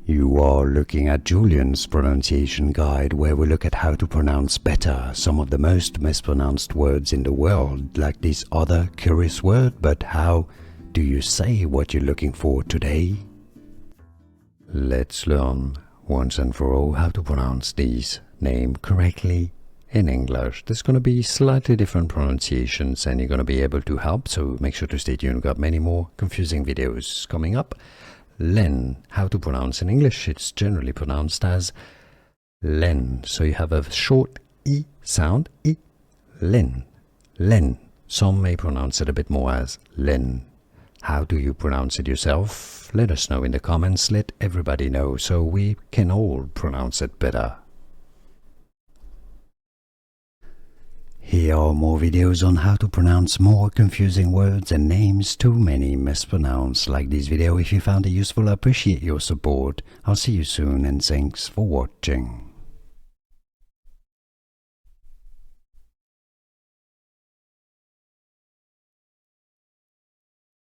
You are looking at Julian's pronunciation guide, where we look at how to pronounce better some of the most mispronounced words in the world, like this other curious word. But how do you say what you're looking for today? Let's learn once and for all how to pronounce these names correctly in English. There's going to be slightly different pronunciations and you're going to be able to help, so make sure to stay tuned. We've got many more confusing videos coming up. Lynn, how to pronounce in English. It's generally pronounced as Lynn. So you have a short E sound, E, Lynn, Lynn. Some may pronounce it a bit more as Lynn. How do you pronounce it yourself? Let us know in the comments. Let everybody know so we can all pronounce it better. Here are more videos on how to pronounce more confusing words and names too many mispronounced. Like this video if you found it useful. I appreciate your support. I'll see you soon and thanks for watching.